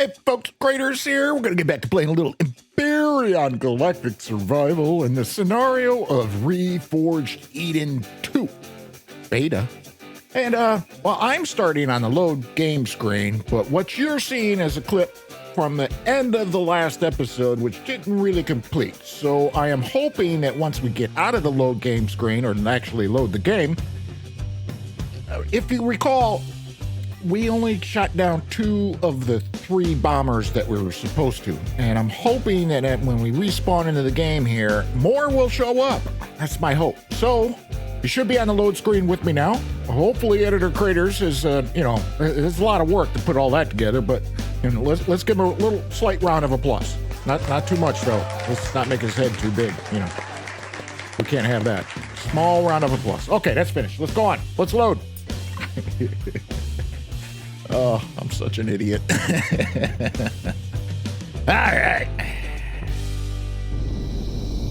Hey folks, Craterz here. We're going to get back to playing a little Empyrion Galactic Survival in the scenario of Reforged Eden 2 Beta. And, well, I'm starting on the load game screen, but what you're seeing is a clip from the end of the last episode, which didn't really complete. So I am hoping that once we get out of the load game screen, or actually load the game, if you recall, we only shot down 2 of the 3 bombers that we were supposed to. And I'm hoping that when we respawn into the game here, more will show up. That's my hope. So you should be on the load screen with me now. Hopefully Editor Craterz is, it's a lot of work to put all that together, but let's give him a little slight round of applause. Not too much though. Let's not make his head too big, We can't have that. Small round of applause. Okay, that's finished. Let's go on. Let's load. Oh, I'm such an idiot. All right.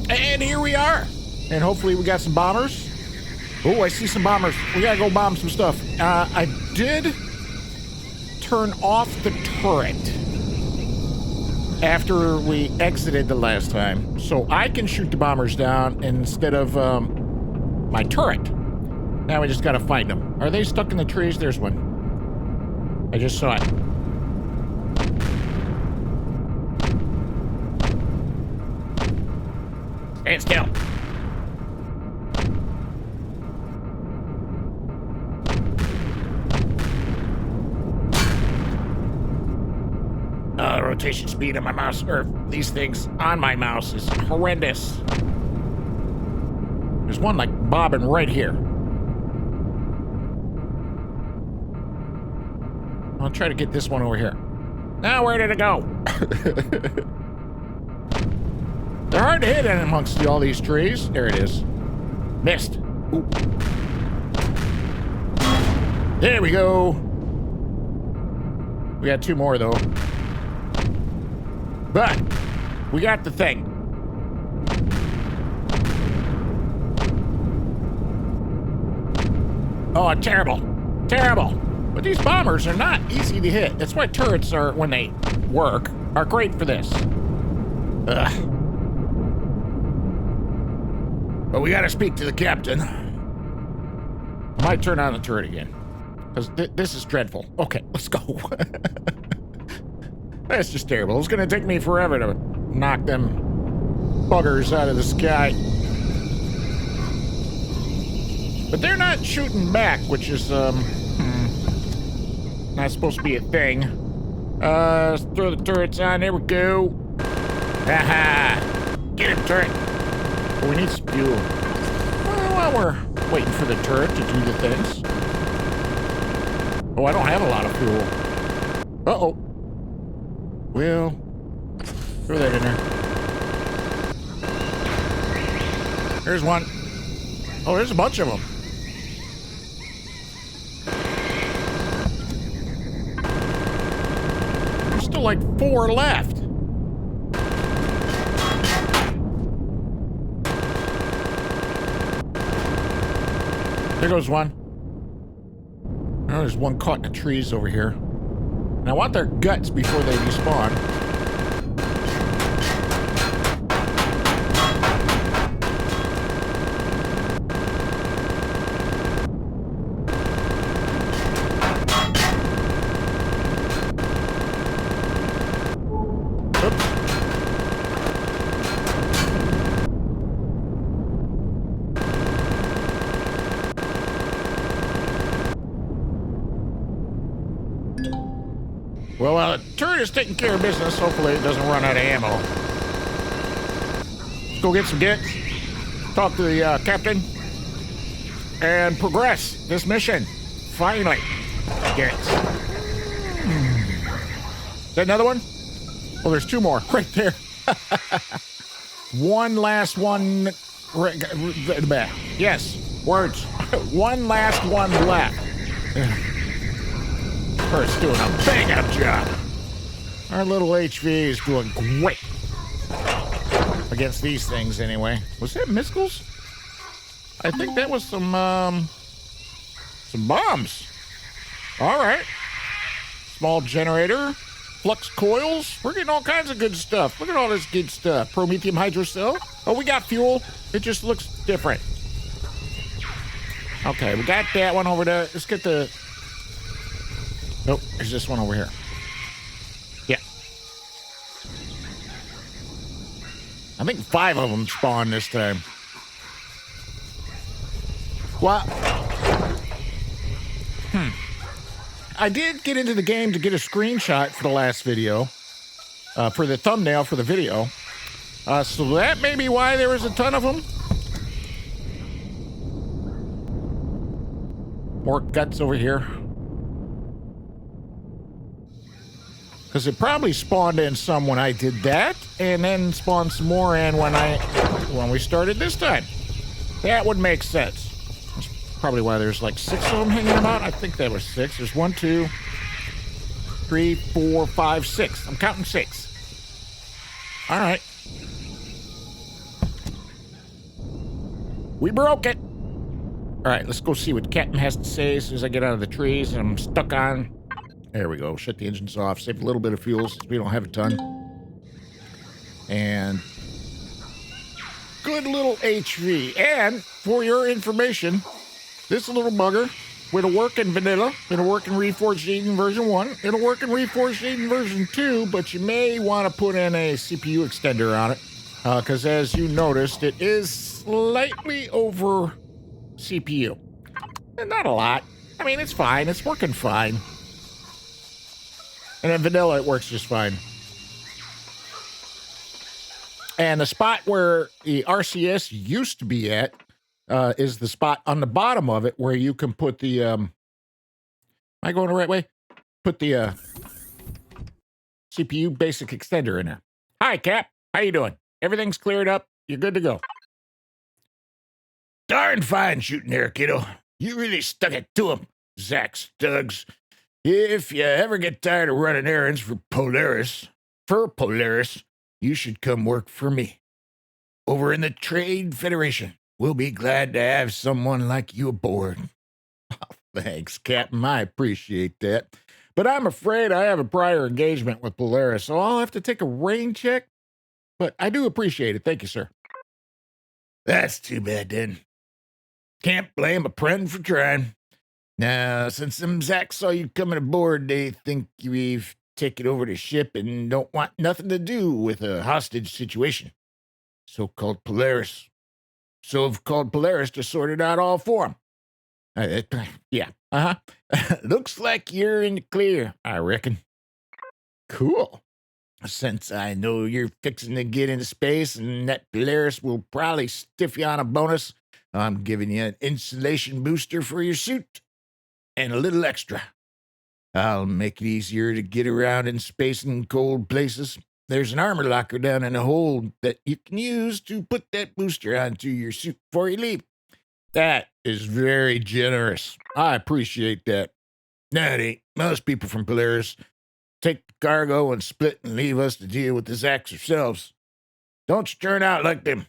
And here we are. And hopefully we got some bombers. Oh, I see some bombers. We gotta go bomb some stuff. I did turn off the turret after we exited the last time, so I can shoot the bombers down instead of my turret. Now we just gotta find them. Are they stuck in the trees? There's one. I just saw it. Stand still. Rotation speed on my mouse, or these things on my mouse, is horrendous. There's one like bobbing right here. I'll try to get this one over here. Now, where did it go? They're hard to hit in amongst all these trees. There it is. Missed. Ooh. There we go. We got 2 more, though. But we got the thing. Oh, terrible. Terrible. But these bombers are not easy to hit. That's why turrets are, when they work, are great for this. Ugh. But we gotta speak to the captain. I might turn on the turret again, because this is dreadful. Okay, let's go. That's just terrible. It's gonna take me forever to knock them buggers out of the sky. But they're not shooting back, which is, not supposed to be a thing. Let's throw the turrets on. There we go. Haha. Get him, turret. Oh, we need some fuel. Well, while we're waiting for the turret to do the things. Oh, I don't have a lot of fuel. Uh-oh. Well, throw that in there. There's one. Oh, there's a bunch of them. There's still like 4 left. There goes one. Oh, there's one caught in the trees over here. And I want their guts before they respawn. Oops. Well, the turret is taking care of business. Hopefully it doesn't run out of ammo. Let's go get some gets. Talk to the captain. And progress this mission. Finally. Gets. Is that another one? Oh, there's 2 more right there. One last one. Yes, words. One last one left. Turret's doing a bang-up job. Our little HV is doing great. Against these things, anyway. Was that missiles? I think that was some bombs. All right. Small generator. Flux coils. We're getting all kinds of good stuff. Look at all this good stuff. Promethium hydrocell. Oh, we got fuel. It just looks different. Okay, we got that one over there. Let's get the... Nope, there's this one over here. Yeah. I think 5 of them spawned this time. Well... I did get into the game to get a screenshot for the last video, for the thumbnail for the video. So that may be why there was a ton of them. More guts over here. Because it probably spawned in some when I did that, and then spawned some more in when we started this time. That would make sense. Probably why there's like 6 of them hanging about. I think there was 6. There's 1, 2, 3, 4, 5, 6. I'm counting 6. All right. We broke it. All right, let's go see what Captain has to say as soon as I get out of the trees and I'm stuck on. There we go. Shut the engines off. Save a little bit of fuel since we don't have a ton. And good little HV. And for your information, this little bugger, it'll work in vanilla, it'll work in Reforged Eden version 1, it'll work in Reforged Eden version 2, but you may want to put in a CPU extender on it, because as you noticed, it is slightly over CPU. And not a lot. I mean, it's fine, it's working fine. And in vanilla, it works just fine. And the spot where the RCS used to be at, is the spot on the bottom of it where you can put the, am I going the right way? Put the, CPU basic extender in there. Hi, Cap. How you doing? Everything's cleared up. You're good to go. Darn fine shooting there, kiddo. You really stuck it to him, Zach Stuggs. If you ever get tired of running errands for Polaris, you should come work for me. Over in the Trade Federation. We'll be glad to have someone like you aboard. Oh, thanks, Captain. I appreciate that. But I'm afraid I have a prior engagement with Polaris, so I'll have to take a rain check. But I do appreciate it. Thank you, sir. That's too bad, then. Can't blame a friend for trying. Now, since them Zacks saw you coming aboard, they think we've taken over the ship and don't want nothing to do with a hostage situation. So-called Polaris. So I've called Polaris to sort it out all for him. Yeah, Looks like you're in the clear, I reckon. Cool. Since I know you're fixing to get into space and that Polaris will probably stiff you on a bonus, I'm giving you an insulation booster for your suit and a little extra. I'll make it easier to get around in space in cold places. There's an armor locker down in the hold that you can use to put that booster onto your suit before you leave. That is very generous. I appreciate that. No, it ain't. Most people from Polaris take the cargo and split and leave us to deal with the Zacks ourselves. Don't you turn out like them.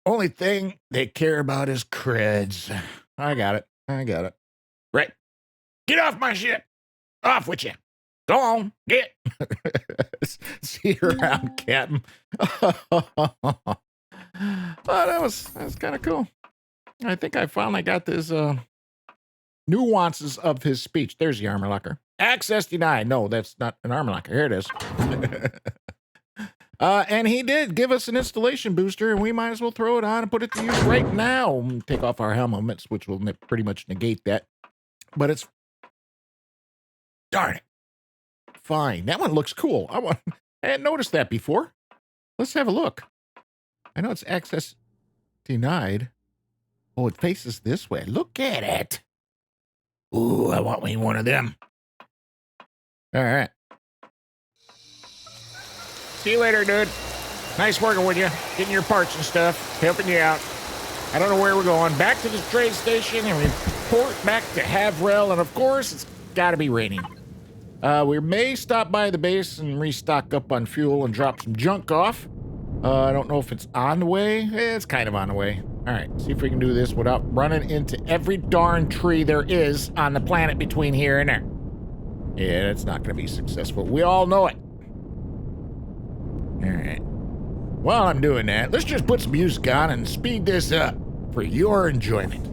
Only thing they care about is creds. I got it. Right. Get off my ship. Off with you. Go on, get. See you around, Captain. Oh, that was kind of cool. I think I finally got this nuances of his speech. There's the armor locker. Access denied. No, that's not an armor locker. Here it is. And he did give us an installation booster, and we might as well throw it on and put it to use right now. Take off our helmets, which will pretty much negate that. But it's... Darn it. Fine. That one looks cool. I hadn't noticed that before. Let's have a look. I know it's access denied. Oh, it faces this way. Look at it. Ooh, I want me one of them. All right. See you later, dude. Nice working with you. Getting your parts and stuff. Helping you out. I don't know where we're going. Back to the trade station and report back to Pavrell. And of course, it's got to be raining. We may stop by the base and restock up on fuel and drop some junk off. I don't know if it's on the way. It's kind of on the way. All right, see if we can do this without running into every darn tree there is on the planet between here and there. Yeah, it's not going to be successful. We all know it. All right. While I'm doing that, let's just put some music on and speed this up for your enjoyment.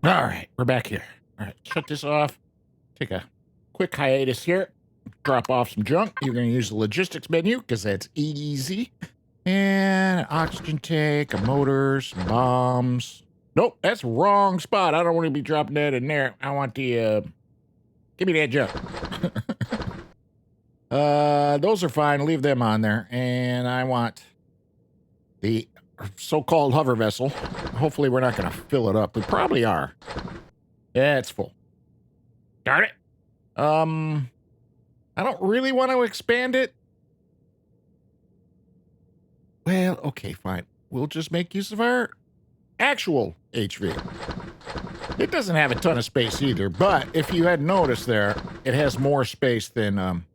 All right, we're back here. All right, shut this off. Take a quick hiatus here. Drop off some junk. You're going to use the logistics menu because that's easy. And an oxygen tank, a motor, some bombs. Nope, that's wrong spot. I don't want to be dropping that in there. I want the, give me that junk. Those are fine. Leave them on there. And I want the so-called hover vessel. Hopefully we're not going to fill it up. We probably are. Yeah, it's full. Darn it. I don't really want to expand it. Well, okay, fine. We'll just make use of our actual HV. It doesn't have a ton of space either, but if you had noticed there, it has more space than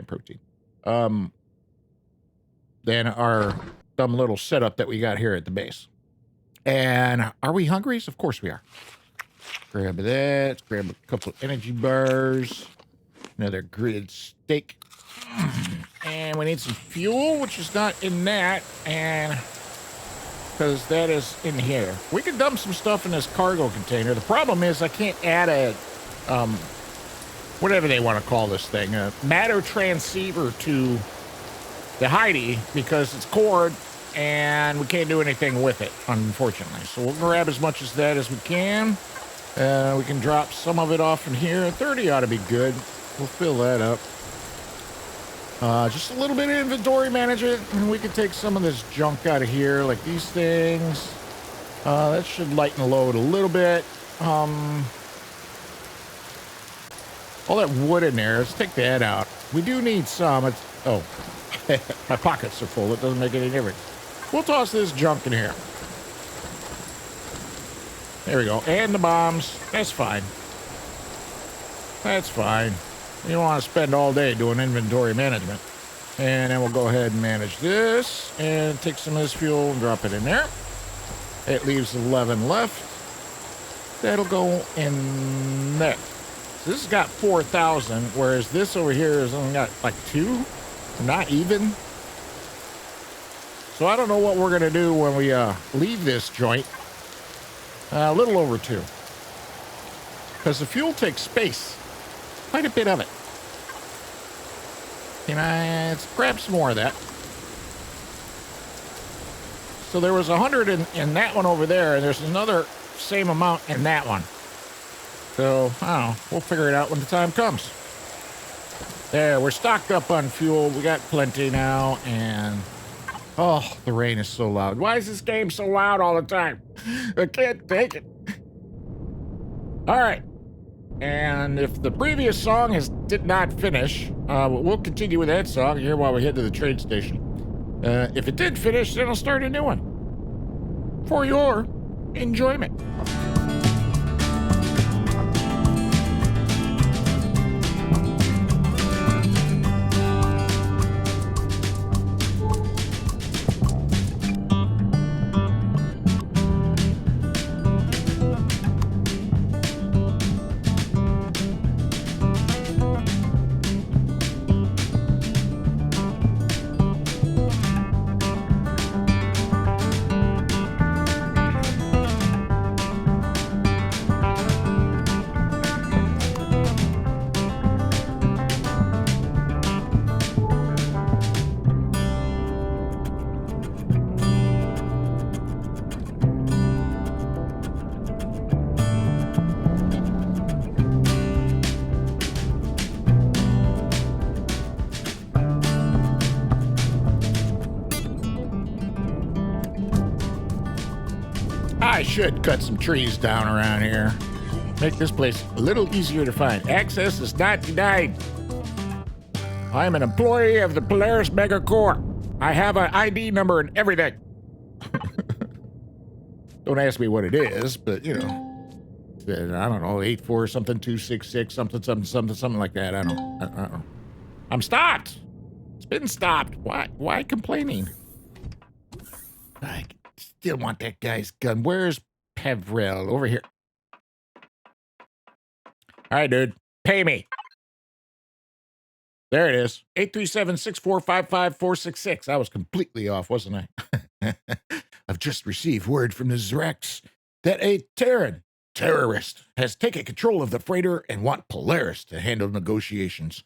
protein. Than our dumb little setup that we got here at the base. And are we hungry? Of course we are. Grab that. Let's grab a couple of energy bars. Another grilled steak. And we need some fuel, which is not in that. And because that is in here. We can dump some stuff in this cargo container. The problem is I can't add a, whatever they want to call this thing, a matter transceiver to the Heidi because it's cord and we can't do anything with it, unfortunately. So we'll grab as much of that as we can. We can drop some of it off in here. 30 ought to be good. We'll fill that up. Just a little bit of inventory management, and we can take some of this junk out of here, like these things. That should lighten the load a little bit. All that wood in there, let's take that out. We do need some. Oh, my pockets are full. It doesn't make any difference. We'll toss this junk in here. There we go. And the bombs. That's fine. That's fine. You don't want to spend all day doing inventory management. And then we'll go ahead and manage this and take some of this fuel and drop it in there. It leaves 11 left. That'll go in there. So this has got 4,000, whereas this over here has only got like 2. Not even. So I don't know what we're going to do when we leave this joint. A little over 2. Because the fuel takes space. Quite a bit of it. Let's grab some more of that. So there was 100 in that one over there, and there's another same amount in that one. So, I don't know. We'll figure it out when the time comes. There, we're stocked up on fuel. We got plenty now, and... Oh, the rain is so loud. Why is this game so loud all the time? I can't take it. All right. And if the previous song did not finish, we'll continue with that song here while we head to the train station. If it did finish, then I'll start a new one. For your enjoyment. I should cut some trees down around here. Make this place a little easier to find. Access is not denied. I am an employee of the Playz Mega Core. I have an ID number and everything. Don't ask me what it is, but you know, I don't know, 84 something 266 something like that. I don't know. I'm stopped. It's been stopped. Why complaining? I still want that guy's gun. Where's Pavrell? Over here. All right, dude. Pay me. There it is. 837-6455466. I was completely off, wasn't I? I've just received word from the Zrex that a terrorist has taken control of the freighter and want Playz to handle negotiations.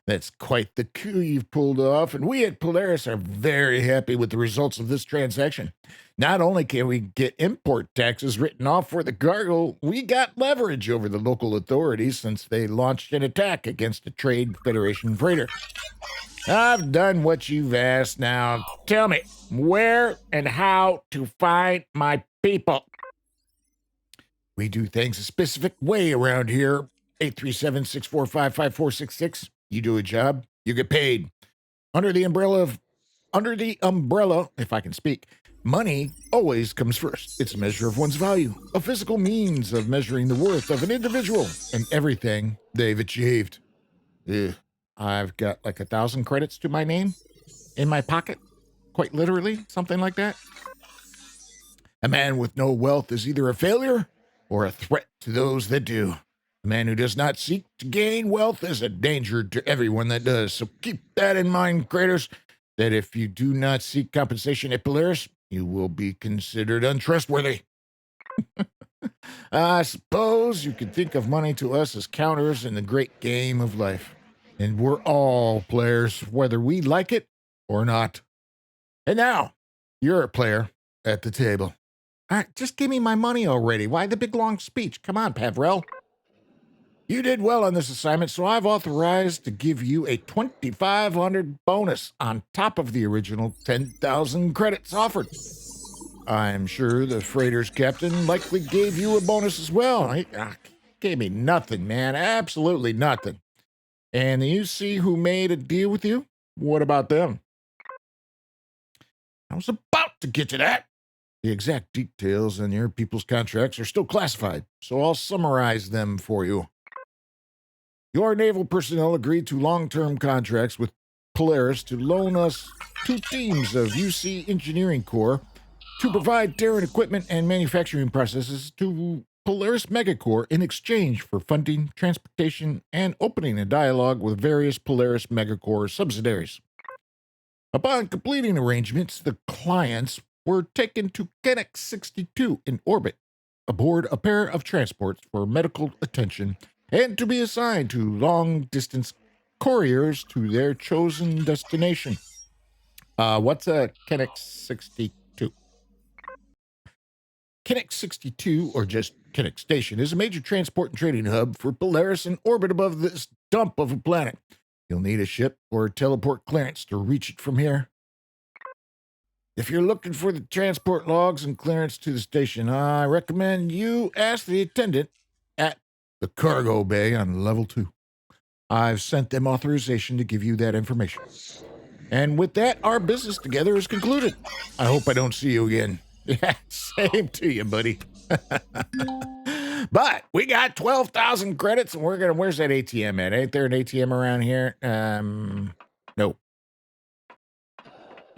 That's quite the coup you've pulled off, and we at Playz are very happy with the results of this transaction. Not only can we get import taxes written off for the cargo, we got leverage over the local authorities since they launched an attack against the Trade Federation freighter. I've done what you've asked. Now tell me where and how to find my people. We do things a specific way around here. 837-645-5466. You do a job, you get paid. Under the umbrella, if I can speak, money always comes first. It's a measure of one's value, a physical means of measuring the worth of an individual and everything they've achieved. I've got like 1,000 credits to my name in my pocket, quite literally, something like that. A man with no wealth is either a failure or a threat to those that do. A man who does not seek to gain wealth is a danger to everyone that does. So keep that in mind, Craterz, that if you do not seek compensation at Playz, you will be considered untrustworthy. I suppose you could think of money to us as counters in the great game of life. And we're all players, whether we like it or not. And now, you're a player at the table. All right, just give me my money already. Why the big long speech? Come on, Pavrell. You did well on this assignment, so I've authorized to give you a 2,500 bonus on top of the original 10,000 credits offered. I'm sure the freighter's captain likely gave you a bonus as well. He gave me nothing, man. Absolutely nothing. And you see who made a deal with you? What about them? I was about to get to that. The exact details on your people's contracts are still classified, so I'll summarize them for you. Your naval personnel agreed to long-term contracts with Playz to loan us 2 teams of UC Engineering Corps to provide Terran equipment and manufacturing processes to Playz Megacore in exchange for funding, transportation, and opening a dialogue with various Playz Megacore subsidiaries. Upon completing arrangements, the clients were taken to Kennex 62 in orbit aboard a pair of transports for medical attention and to be assigned to long-distance couriers to their chosen destination. What's a Kennex 62? Kennex 62, or just Kennex Station, is a major transport and trading hub for Playz in orbit above this dump of a planet. You'll need a ship or teleport clearance to reach it from here. If you're looking for the transport logs and clearance to the station, I recommend you ask the attendant at the cargo bay on level 2. I've sent them authorization to give you that information. And with that, our business together is concluded. I hope I don't see you again. Yeah, same to you, buddy. But we got 12,000 credits, and where's that ATM at? Ain't there an ATM around here? No.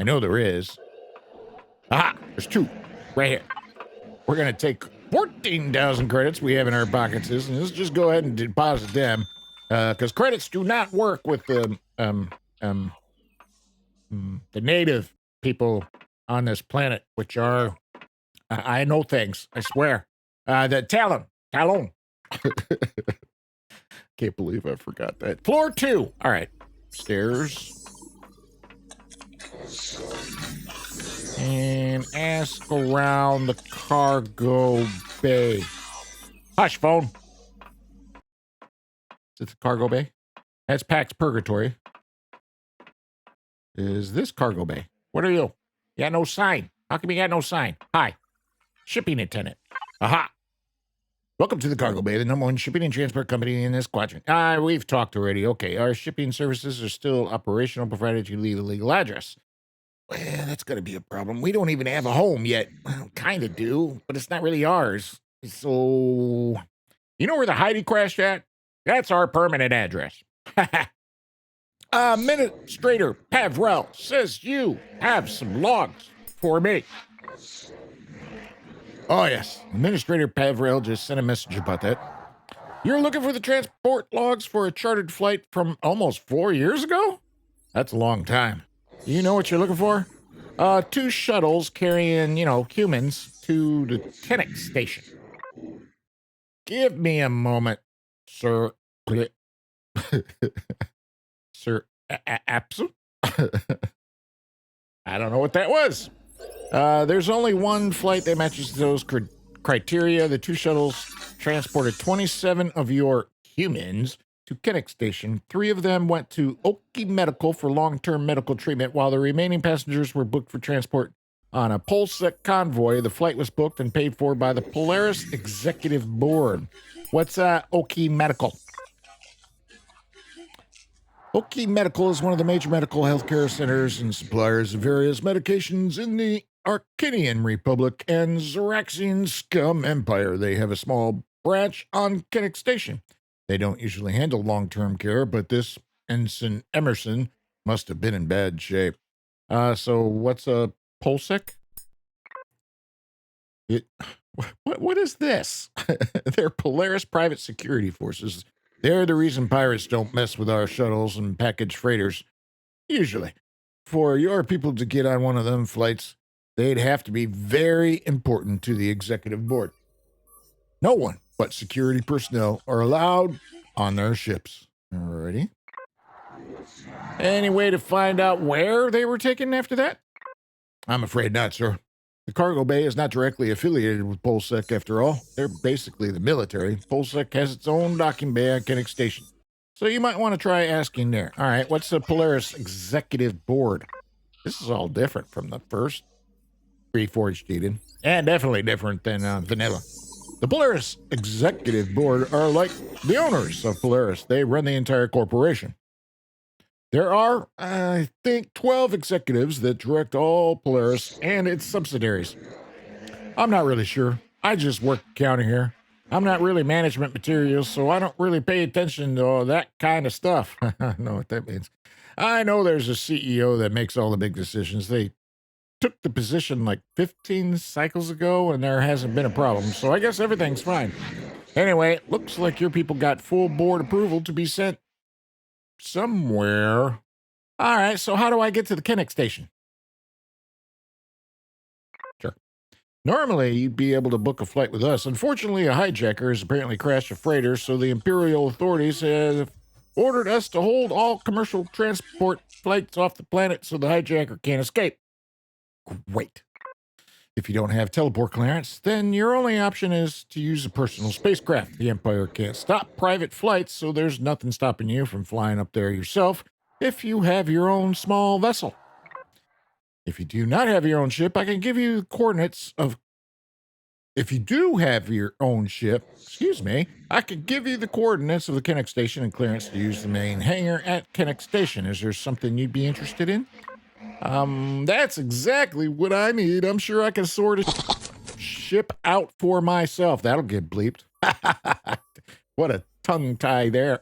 I know there is. Aha, there's 2 right here. We're going to take 14,000 credits we have in our pockets, and let's just go ahead and deposit them, because credits do not work with the native people on this planet, which are, I know things, I swear, the Talon. Can't believe I forgot that. Floor 2. All right, stairs. And ask around the cargo bay. Hush, phone. Is it the cargo bay? That's Pax Purgatory. Is this cargo bay? What are you? You got no sign. How come you got no sign? Hi. shipping attendant. Aha! Welcome to the Cargo Bay, the #1 shipping and transport company in this quadrant. We've talked already. Okay, our shipping services are still operational, provided you leave a legal address. Well, that's going to be a problem. We don't even have a home yet. Well, kind of do, but it's not really ours. So, you know where the Heidi crashed at? That's our permanent address. Administrator Pavrell says you have some logs for me. Oh, yes. Administrator Pavrell just sent a message about that. You're looking for the transport logs for a chartered flight from almost 4 years ago? That's a long time. You know what you're looking for? 2 shuttles carrying, humans to the Kennex station. Give me a moment, sir. Sir Apsu? I don't know what that was. There's only one flight that matches those criteria. The 2 shuttles transported 27 of your humans to Kennex Station. 3 of them went to Oki Medical for long-term medical treatment, while the remaining passengers were booked for transport on a Polsec convoy. The flight was booked and paid for by the Polaris Executive Board. What's Oki Medical? Oki Medical is one of the major medical healthcare centers and suppliers of various medications in the Arcanian Republic and Xeraxian Scum Empire. They have a small branch on Kennex Station. They don't usually handle long-term care, but this Ensign Emerson must have been in bad shape. So what's a Polsec? What is this? They're Polaris private security forces. They're the reason pirates don't mess with our shuttles and package freighters. Usually. For your people to get on one of them flights, they'd have to be very important to the executive board. No one but security personnel are allowed on their ships. Alrighty. Any way to find out where they were taken after that? I'm afraid not, sir. The cargo bay is not directly affiliated with Polsec, after all. They're basically the military. Polsec has its own docking bay on Kennex Station. So you might want to try asking there. All right, what's the Polaris Executive Board? This is all different from the first Reforged Eden, and definitely different than vanilla. The Polaris Executive Board are like the owners of Polaris. They run the entire corporation. There are, I think, 12 executives that direct all Polaris and its subsidiaries. I'm not really sure. I just work accounting here. I'm not really management materials, so I don't really pay attention to that kind of stuff. I know what that means. I know there's a CEO that makes all the big decisions. They took the position like 15 cycles ago, and there hasn't been a problem, so I guess everything's fine. Anyway, it looks like your people got full board approval to be sent somewhere. All right, so how do I get to the Kennex Station? Sure. Normally, you'd be able to book a flight with us. Unfortunately, a hijacker has apparently crashed a freighter, so the Imperial authorities have ordered us to hold all commercial transport flights off the planet so the hijacker can't escape. Great. If you don't have teleport clearance, then your only option is to use a personal spacecraft. The Empire can't stop private flights, so there's nothing stopping you from flying up there yourself if you have your own small vessel. If you do not have your own ship, I can give you the coordinates of... If you do have your own ship, I can give you the coordinates of the Kennex Station and clearance to use the main hangar at Kennex Station. Is there something you'd be interested in? That's exactly what I need. I'm sure I can sort of ship out for myself. That'll get bleeped. What a tongue tie there.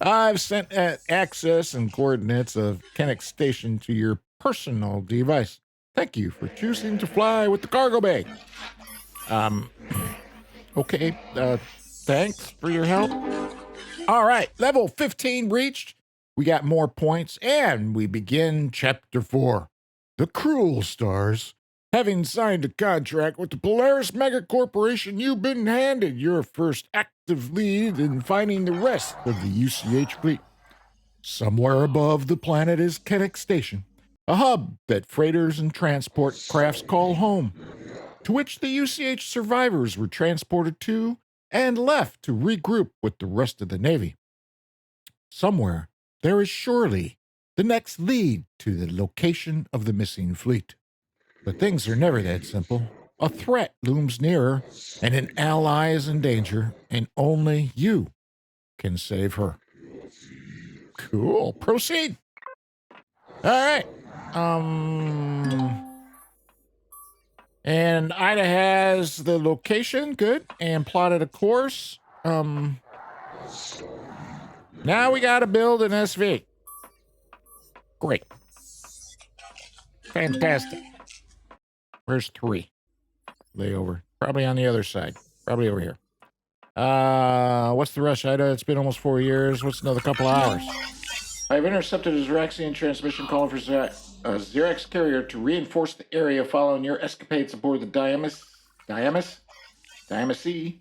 I've sent access and coordinates of Kennex Station to your personal device. Thank you for choosing to fly with the cargo bay. Okay, thanks for your help. All right, level 15 reached. We got more points, and we begin Chapter 4. The Cruel Stars. Having signed a contract with the Polaris Mega Corporation, you've been handed your first active lead in finding the rest of the UCH fleet. Somewhere above the planet is Kennex Station, a hub that freighters and transport crafts call home, to which the UCH survivors were transported to and left to regroup with the rest of the Navy. Somewhere, there is surely the next lead to the location of the missing fleet. But things are never that simple. A threat looms nearer, and an ally is in danger, and only you can save her. Cool. Proceed. All right. And Ida has the location, good, and plotted a course. Now we got to build an SV. Great. Fantastic. Where's 3? Layover. Probably on the other side. Probably over here. What's the rush, Ida? It's been almost 4 years. What's another couple hours? I've intercepted a Xeraxian transmission calling for Xerax carrier to reinforce the area following your escapades aboard the Diamis E.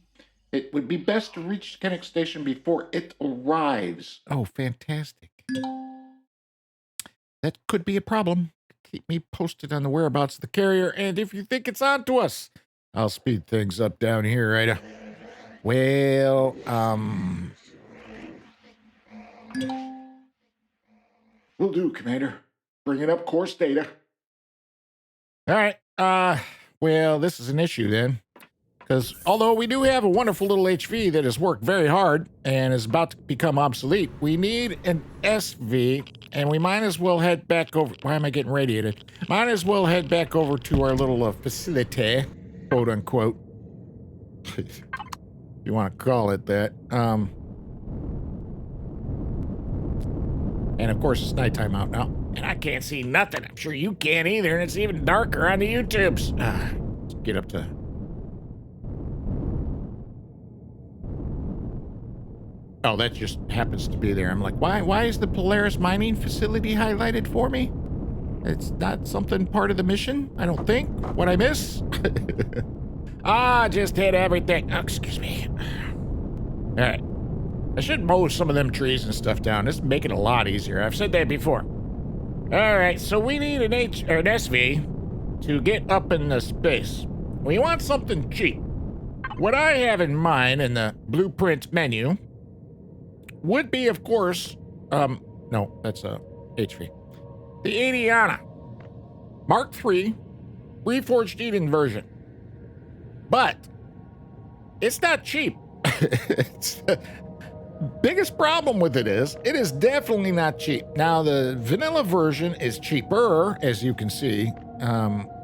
It would be best to reach the Kennex station before it arrives. Oh, fantastic. That could be a problem. Keep me posted on the whereabouts of the carrier, and if you think it's on to us, I'll speed things up down here, Ida. Well, will do, Commander. Bringing up course data. All right. Well, this is an issue then. Because although we do have a wonderful little HV that has worked very hard and is about to become obsolete, we need an SV, and we might as well head back over. Why am I getting radiated? Might as well head back over to our little facility, quote unquote. If you want to call it that. And of course, it's nighttime out now. And I can't see nothing. I'm sure you can't either. And it's even darker on the YouTubes. Let's get up to... Oh, that just happens to be there. I'm like, why is the Polaris mining facility highlighted for me? It's not something part of the mission, I don't think. What I miss? Just hit everything. Oh, excuse me. All right. I should mow some of them trees and stuff down. This make it a lot easier. I've said that before. All right, so we need an SV to get up in the space. We want something cheap. What I have in mind in the blueprint menu would be, of course, no, that's a HV. The Adiana Mark III Reforged Eden version. But it's not cheap. Biggest problem with it is definitely not cheap. Now, the vanilla version is cheaper, as you can see.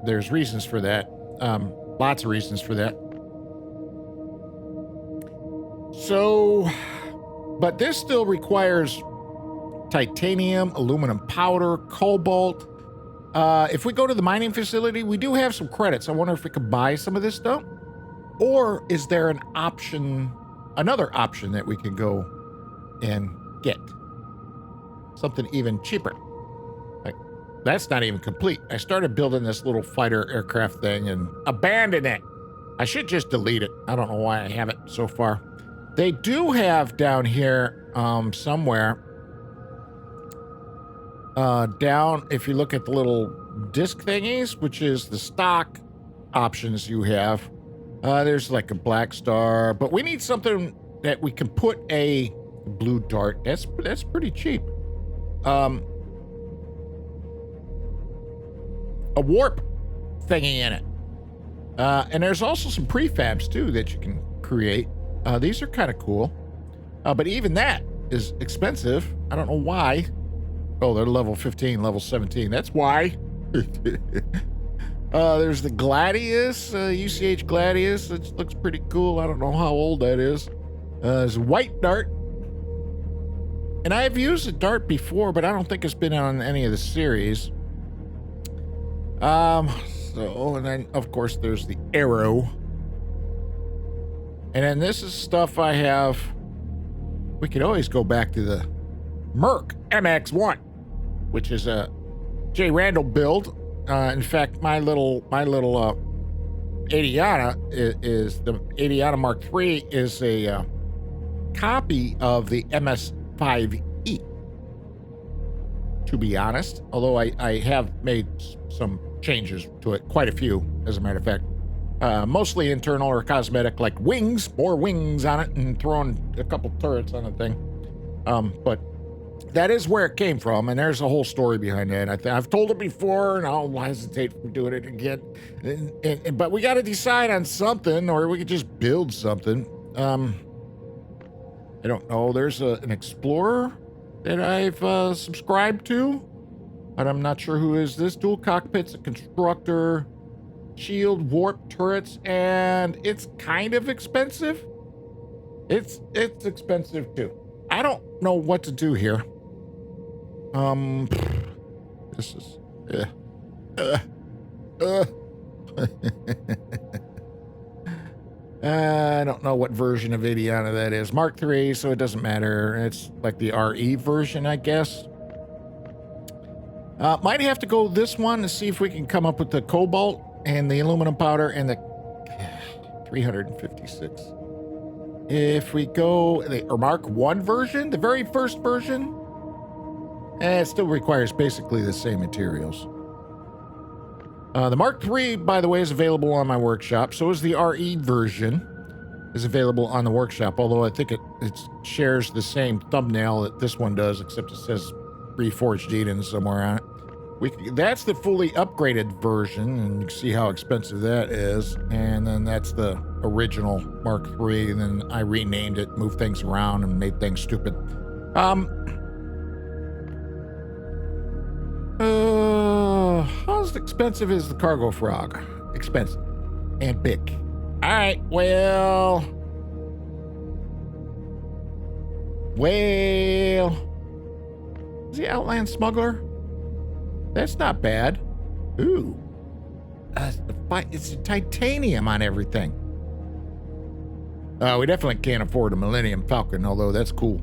There's reasons for that. Lots of reasons for that. So, but this still requires titanium, aluminum powder, cobalt. If we go to the mining facility, we do have some credits. I wonder if we could buy some of this stuff. Or is there an option, another option that we can go and get? Something even cheaper. Like, that's not even complete. I started building this little fighter aircraft thing and abandoned it. I should just delete it. I don't know why I haven't so far. They do have down here somewhere, down, if you look at the little disc thingies, which is the stock options you have, there's like a black star, but we need something that we can put a blue dart. That's pretty cheap. A warp thingy in it. And there's also some prefabs too that you can create. These are kind of cool. But even that is expensive. I don't know why. Oh, they're level 15, level 17. That's why. There's the Gladius, UCH Gladius. It looks pretty cool. I don't know how old that is. There's a white dart. And I've used a dart before, but I don't think it's been on any of the series. And then, of course, there's the arrow. And then this is stuff I have. We could always go back to the Merc MX1, which is a J. Randall build. In fact, my little Adiana is the Adiana Mark III is a copy of the MS5E. To be honest, although I have made some changes to it, quite a few, as a matter of fact. Mostly internal or cosmetic, like wings, more wings on it, and throwing a couple turrets on the thing. But that is where it came from, and there's a whole story behind that. I've told it before, and I'll hesitate from doing it again. But we got to decide on something, or we could just build something. I don't know. There's an explorer that I've subscribed to, but I'm not sure who is this. Dual cockpits, a constructor, shield, warp turrets, and it's kind of expensive. It's expensive too. I don't know what to do here. This is I don't know what version of Idiana that is. Mark III, so it doesn't matter. It's like the RE version, I guess. Might have to go this one to see if we can come up with the cobalt and the aluminum powder and the 356. If we go the Mark I version, the very first version, it still requires basically the same materials. The Mark III, by the way, is available on my workshop. So is the RE version is available on the workshop, although I think it shares the same thumbnail that this one does, except it says Reforged Eden somewhere on it. That's the fully upgraded version, and you can see how expensive that is. And then that's the original Mark III, and then I renamed it, moved things around, and made things stupid. How expensive is the cargo frog? Expensive. And big. Alright, well... Is the Outland Smuggler? That's not bad. Ooh. It's titanium on everything. We definitely can't afford a Millennium Falcon, although that's cool.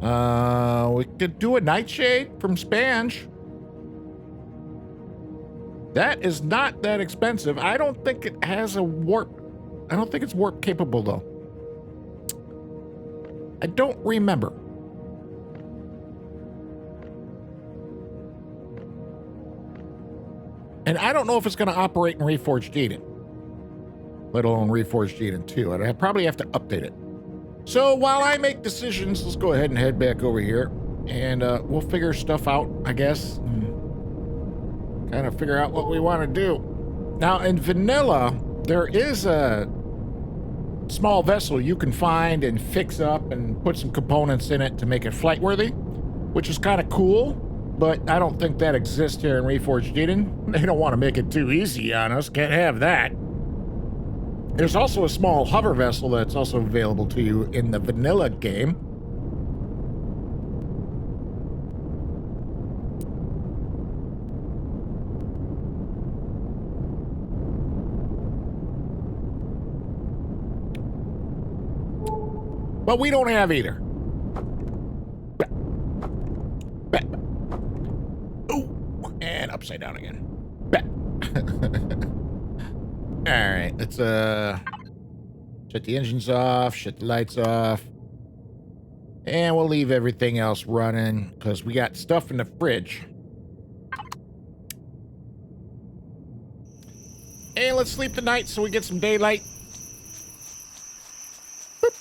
We could do a Nightshade from Spange. That is not that expensive. I don't think it has a warp. I don't think it's warp capable, though. I don't remember. And I don't know if it's going to operate in Reforged Eden, let alone Reforged Eden 2. I'd probably have to update it. So while I make decisions, let's go ahead and head back over here, and we'll figure stuff out, I guess. Kind of figure out what we want to do. Now, in vanilla, there is a small vessel you can find and fix up and put some components in it to make it flight worthy, which is kind of cool. But I don't think that exists here in Reforged Eden. They don't want to make it too easy on us. Can't have that. There's also a small hover vessel that's also available to you in the vanilla game. But we don't have either. And upside down again. All right, let's shut the engines off, shut the lights off, and we'll leave everything else running because we got stuff in the fridge. And let's sleep tonight so we get some daylight. Boop.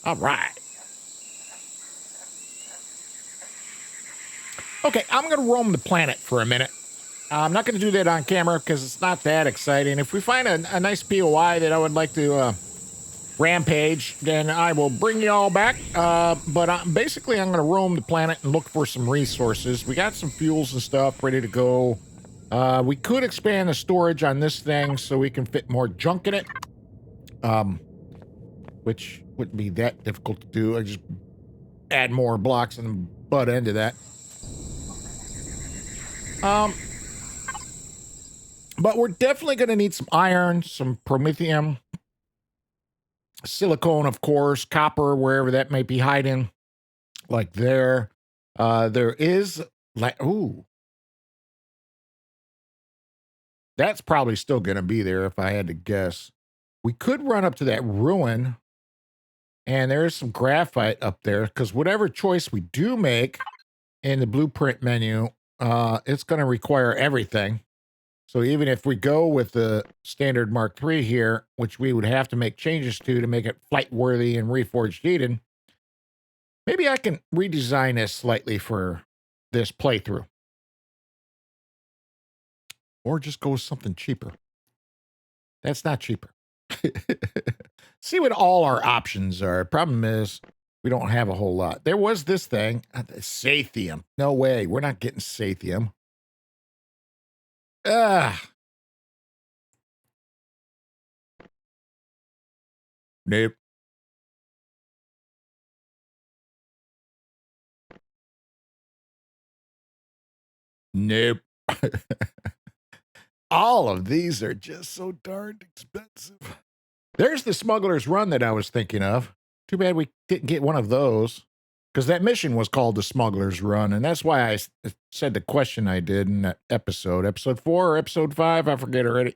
All right. Okay, I'm going to roam the planet for a minute. I'm not going to do that on camera because it's not that exciting. If we find a nice POI that I would like to rampage, then I will bring you all back. But basically, I'm going to roam the planet and look for some resources. We got some fuels and stuff ready to go. We could expand the storage on this thing so we can fit more junk in it, which wouldn't be that difficult to do. I just add more blocks and butt into that. But we're definitely going to need some iron, some promethium, silicone, of course, copper, wherever that may be hiding, like there. There is like, ooh, that's probably still going to be there if I had to guess. We could run up to that ruin, and there's some graphite up there, because whatever choice we do make in the blueprint menu, it's going to require everything. So even if we go with the standard Mark III here, which we would have to make changes to make it flight worthy in Reforged Eden, maybe I can redesign this slightly for this playthrough. Or just go with something cheaper. That's not cheaper. See what all our options are. Problem is, we don't have a whole lot. There was this thing, Sathium. No way, we're not getting Sathium. Nope. Nope. All of these are just so darned expensive. There's the Smuggler's Run that I was thinking of. Too bad we didn't get one of those. Because that mission was called the Smuggler's Run, and that's why I said the question I did in that episode. Episode 4 or episode 5, I forget already.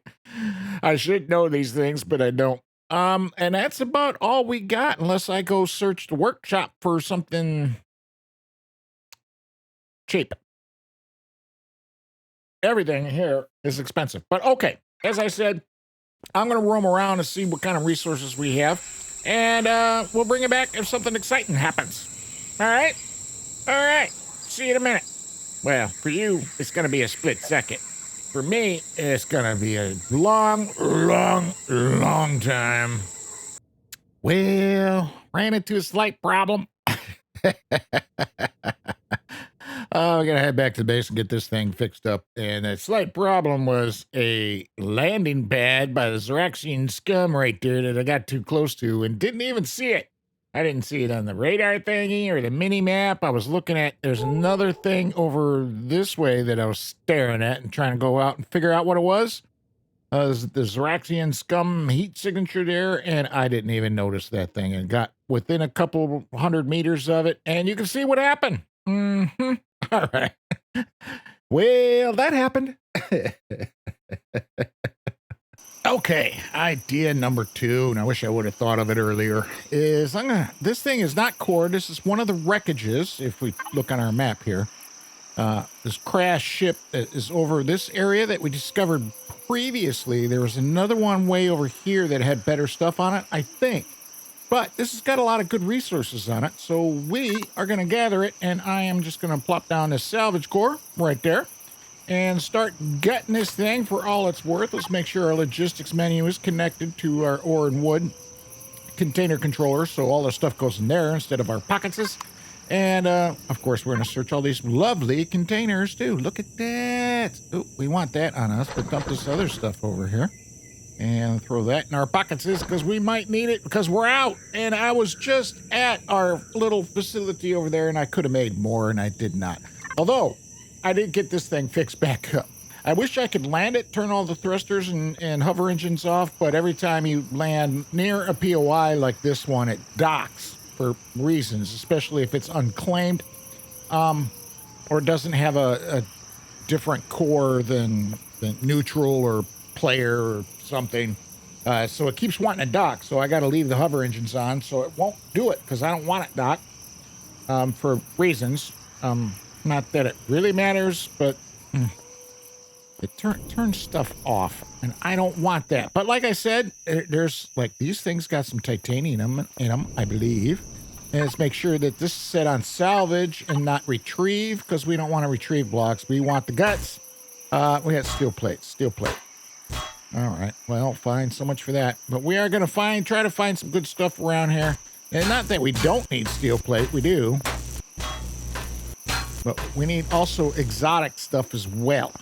I should know these things, but I don't. And that's about all we got, unless I go search the workshop for something cheap. Everything here is expensive. But okay, as I said, I'm going to roam around and see what kind of resources we have. And we'll bring it back if something exciting happens. All right? All right. See you in a minute. Well, for you, it's going to be a split second. For me, it's going to be a long, long, long time. Well, ran into a slight problem. Oh, I gotta head back to the base and get this thing fixed up. And a slight problem was a landing pad by the Zoraxian scum right there that I got too close to and didn't even see it. I didn't see it on the radar thingy or the mini map. I was looking at, there's another thing over this way that I was staring at and trying to go out and figure out what it was. The Zoraxian scum heat signature there, and I didn't even notice that thing and got within a couple 100 meters of it, and you can see what happened. Mm-hmm. All right. Well, that happened. Okay, idea number 2, and I wish I would have thought of it earlier, is this thing is not core. This is one of the wreckages, if we look on our map here. This crash ship that is over this area that we discovered previously. There was another one way over here that had better stuff on it, I think. But this has got a lot of good resources on it, so we are going to gather it, and I am just going to plop down this salvage core right there and start gutting this thing for all it's worth. Let's make sure our logistics menu is connected to our ore and wood container controller, so all the stuff goes in there instead of our pockets. And, of course, we're going to search all these lovely containers, too. Look at that. Oh, we want that on us, but dump this other stuff over here. And throw that in our pockets because we might need it because we're out. And I was just at our little facility over there, and I could have made more, and I did not. Although, I did get this thing fixed back up. I wish I could land it, turn all the thrusters and hover engines off, but every time you land near a POI like this one, it docks for reasons, especially if it's unclaimed, or doesn't have a different core than neutral or player or something. So it keeps wanting to dock, so I got to leave the hover engines on, so it won't do it because I don't want it docked for reasons. Not that it really matters, but it turns stuff off, and I don't want that. But like I said, there's like these things got some titanium in them, I believe. And let's make sure that this is set on salvage and not retrieve, because we don't want to retrieve blocks. We want the guts. We got steel plate. All right, well, fine, so much for that. But we are going to try to find some good stuff around here. And not that we don't need steel plate, we do. But we need also exotic stuff as well.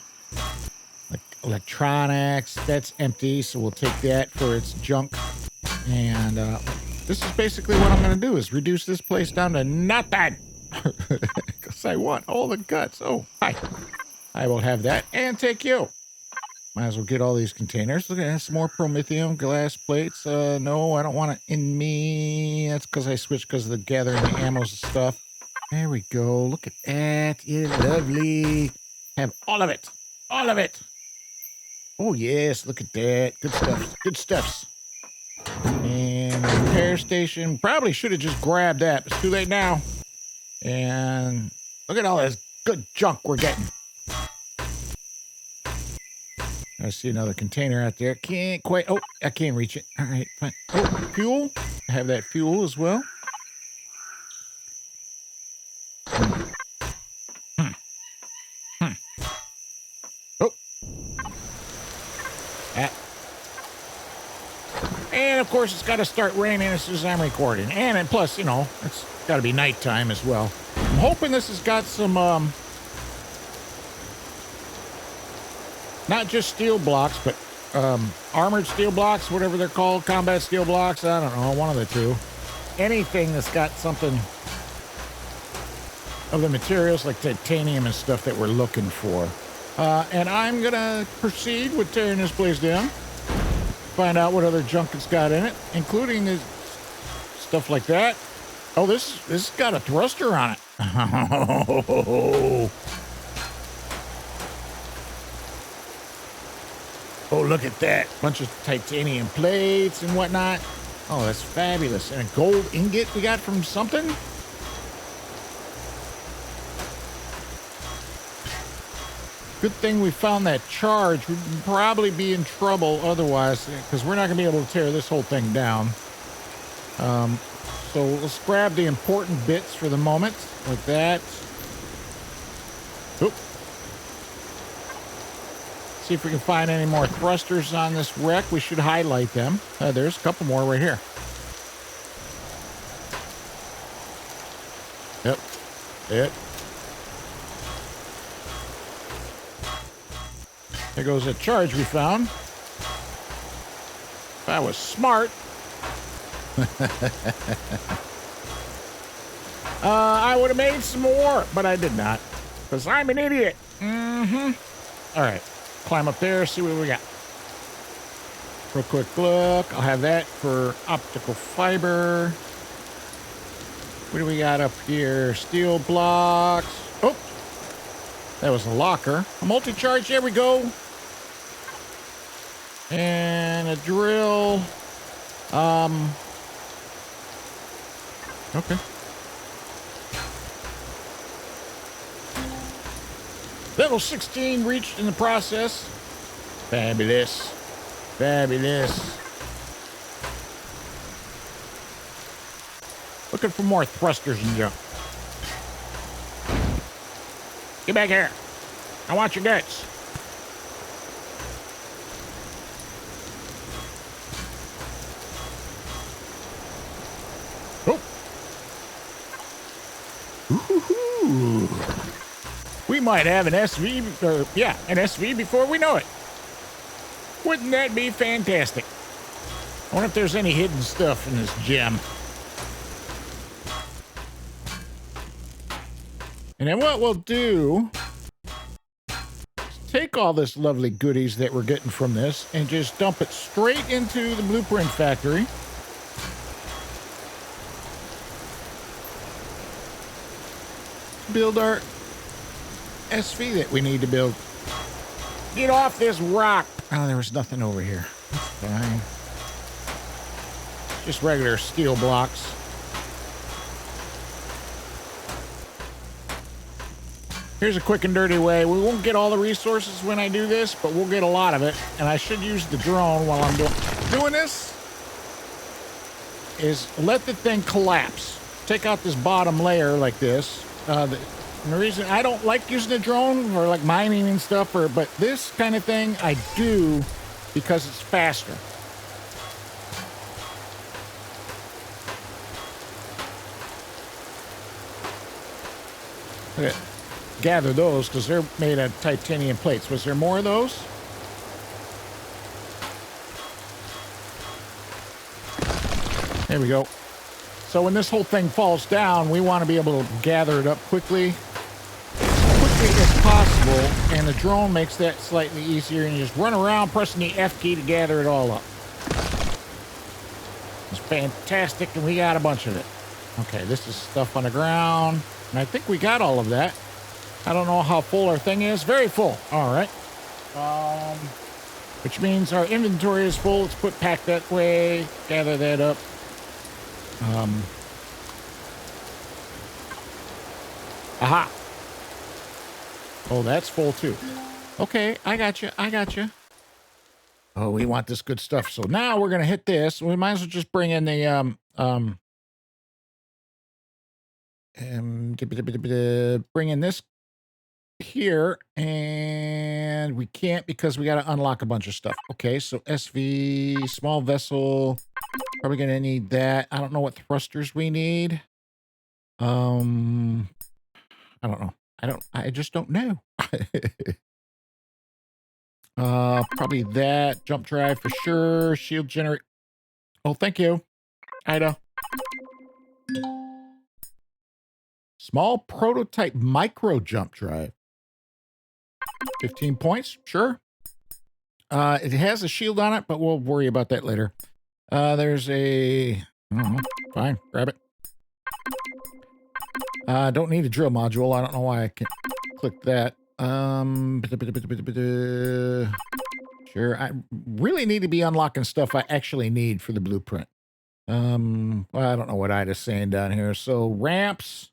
Like electronics, that's empty, so we'll take that for its junk. And this is basically what I'm going to do, is reduce this place down to nothing. Because I want all the guts. Oh, hi. I will have that and take you. Might as well get all these containers. Look at that, some more promethium, glass plates. No, I don't want it in me. That's because I switched because of the gathering the ammos and stuff. There we go. Look at that. It's lovely. Have all of it. All of it. Oh, yes. Look at that. Good stuff. Good stuffs. And the repair station. Probably should have just grabbed that. It's too late now. And look at all this good junk we're getting. I see another container out there. Can't quite. Oh, I can't reach it. All right, fine. Oh, fuel. I have that fuel as well. Oh. Ah. And of course, it's got to start raining as soon as I'm recording. And plus, you know, it's got to be nighttime as well. I'm hoping this has got some, not just steel blocks, but armored steel blocks, whatever they're called, combat steel blocks. I don't know, one of the two. Anything that's got something of the materials like titanium and stuff that we're looking for. And I'm gonna proceed with tearing this place down. Find out what other junk it's got in it, including this stuff like that. Oh, this has got a thruster on it. Oh, look at that. Bunch of titanium plates and whatnot. Oh, that's fabulous. And a gold ingot we got from something? Good thing we found that charge. We'd probably be in trouble otherwise, because we're not going to be able to tear this whole thing down. So let's grab the important bits for the moment, like that. Oop. See if we can find any more thrusters on this wreck. We should highlight them. There's a couple more right here. Yep. There goes that charge we found. If I was smart. I would have made some more, but I did not. Because I'm an idiot. All right. Climb up there, see what we got. Real quick look. I'll have that for optical fiber. What do we got up here? Steel blocks. Oh, that was a locker. A multi-charge, there we go. And a drill. Okay. Level 16 reached in the process. Fabulous. Fabulous. Looking for more thrusters and junk. Get back here. I want your guts. Oh. Ooh. We might have an SV, an SV before we know it. Wouldn't that be fantastic? I wonder if there's any hidden stuff in this gem. And then what we'll do is take all this lovely goodies that we're getting from this and just dump it straight into the blueprint factory. Build our SV that we need to build. Get off this rock. Oh, there was nothing over here. That's fine. Just regular steel blocks. Here's a quick and dirty way. We won't get all the resources when I do this, but we'll get a lot of it. And I should use the drone while I'm doing this. Is let the thing collapse. Take out this bottom layer like this. And the reason I don't like using a drone or like mining and stuff, but this kind of thing I do because it's faster. Okay. Gather those because they're made of titanium plates. Was there more of those? There we go. So when this whole thing falls down, we want to be able to gather it up quickly as possible, and the drone makes that slightly easier, and you just run around pressing the F key to gather it all up. It's fantastic, and we got a bunch of it. Okay, this is stuff on the ground, and I think we got all of that. I don't know how full our thing is. Very full. All right. Which means our inventory is full. Let's pack that way, gather that up. Aha. Oh, that's full too. Okay, I got you. Oh, we want this good stuff. So now we're going to hit this. We might as well just bring in the, bring in this here, and we can't because we got to unlock a bunch of stuff. Okay, so SV, small vessel, probably going to need that. I don't know what thrusters we need. I don't know. I just don't know. Probably that. Jump drive for sure. Shield generate. Oh, thank you, Ida. Small prototype micro jump drive. 15 points, sure. It has a shield on it, but we'll worry about that later. There's a... I don't know. Fine, grab it. Don't need a drill module. I don't know why I can't click that. Sure, I really need to be unlocking stuff I actually need for the blueprint. Well, I don't know what Ida's saying down here. So ramps,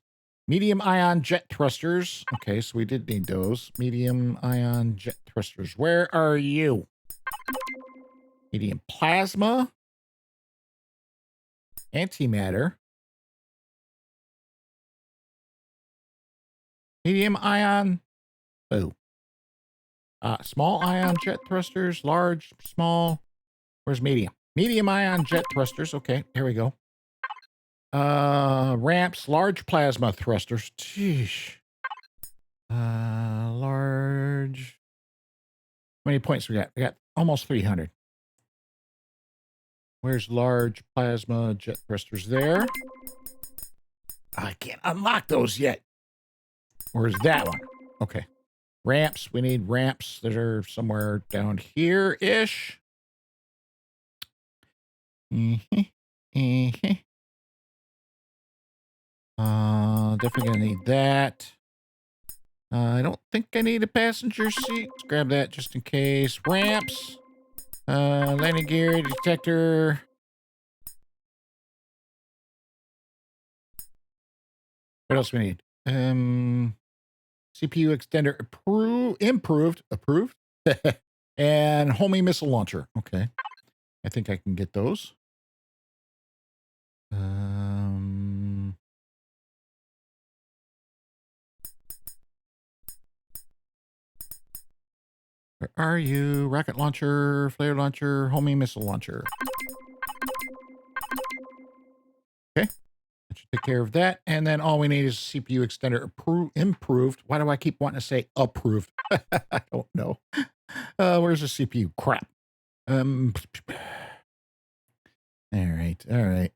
medium ion jet thrusters. Okay, so we did need those. Medium ion jet thrusters. Where are you? Medium plasma. Antimatter. Medium ion. Oh. Small ion jet thrusters, large, small. Where's medium? Medium ion jet thrusters. Okay, here we go. Ramps, large plasma thrusters. Jeez. Large. How many points we got? We got almost 300. Where's large plasma jet thrusters? There. I can't unlock those yet. Where's that one? Okay. Ramps. We need ramps that are somewhere down here-ish. Definitely gonna need that. I don't think I need a passenger seat. Let's grab that just in case. Ramps. Landing gear, detector. What else we need? CPU extender improved, and homing missile launcher. Okay. I think I can get those. Where are you? Rocket launcher, flare launcher, homing missile launcher. Okay. That should take care of that. And then all we need is CPU extender improved. Why do I keep wanting to say approved? I don't know. Where's the CPU? Crap. All right.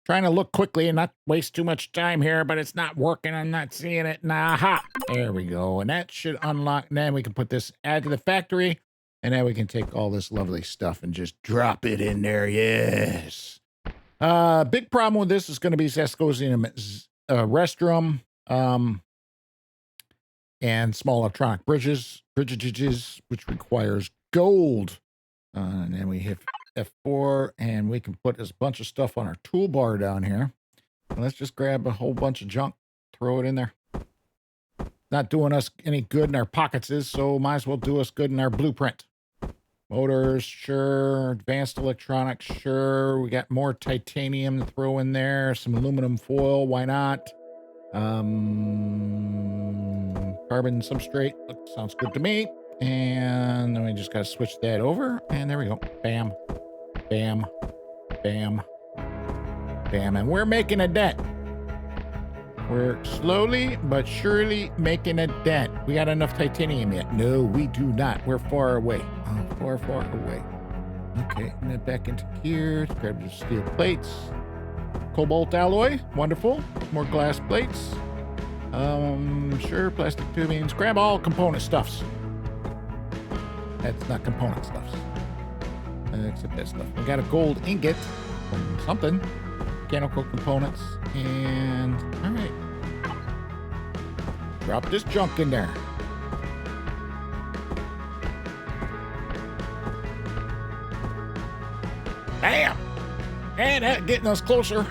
Trying to look quickly and not waste too much time here, but it's not working. I'm not seeing it. Aha. There we go. And that should unlock. And then we can put this, add to the factory. And then we can take all this lovely stuff and just drop it in there. Yes. Big problem with this is going to be Zascosium restroom. And small electronic bridges, which requires gold. And then we hit F4, and we can put this bunch of stuff on our toolbar down here. And let's just grab a whole bunch of junk, throw it in there. Not doing us any good in our pockets is, so might as well do us good in our blueprint. Motors, sure. Advanced electronics, sure. We got more titanium to throw in there. Some aluminum foil, why not? Carbon substrate, sounds good to me. And then we just got to switch that over. And there we go. Bam. Bam. Bam. Bam. And we're making a dent. We're slowly but surely making a dent. We got enough titanium yet? No, we do not. We're far away. Oh, far, far away. Okay, and then back into here. Let's grab the steel plates. Cobalt alloy. Wonderful. More glass plates. Sure. Plastic tubings. Grab all component stuffs. That's not component stuffs. Except that stuff. We got a gold ingot from something. Mechanical components. And all right. Drop this junk in there. Bam! And getting us closer.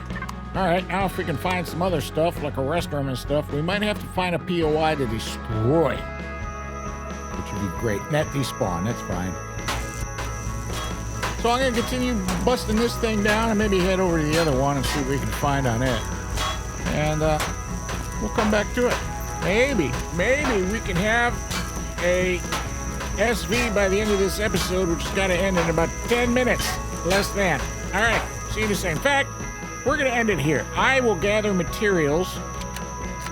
All right, now if we can find some other stuff, like a restroom and stuff, we might have to find a POI to destroy. Which would be great. Net despawn, that's fine. So I'm going to continue busting this thing down and maybe head over to the other one and see what we can find on it. And we'll come back to it. Maybe we can have a SV by the end of this episode, which has got to end in about 10 minutes. Less than. All right. See you soon. In fact, we're going to end it here. I will gather materials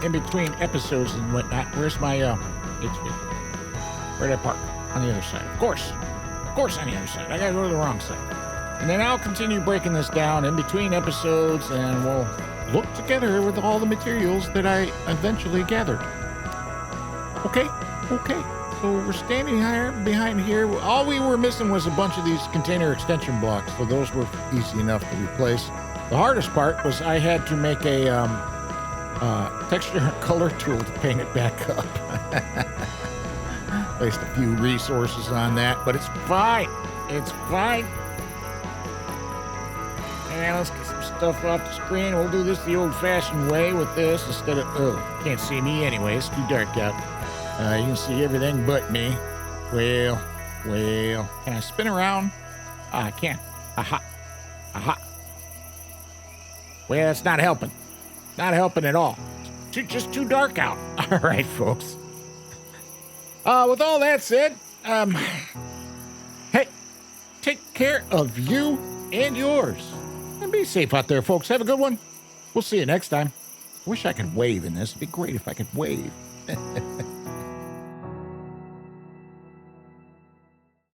in between episodes and whatnot. Where's my HV? Where did I park? On the other side. Of course on the other side. I gotta go to the wrong side. And then I'll continue breaking this down in between episodes, and we'll look together with all the materials that I eventually gathered. Okay. So we're standing here behind here. All we were missing was a bunch of these container extension blocks, so those were easy enough to replace. The hardest part was I had to make a texture and color tool to paint it back up. Placed a few resources on that, but it's fine. And let's get some stuff off the screen. We'll do this the old-fashioned way with this instead of... Oh, can't see me anyway. It's too dark out. You can see everything but me. Well. Can I spin around? I can. Aha. Well, that's not helping. Not helping at all. It's just too dark out. All right, folks. With all that said, hey, take care of you and yours. And be safe out there, folks. Have a good one. We'll see you next time. Wish I could wave in this. It'd be great if I could wave.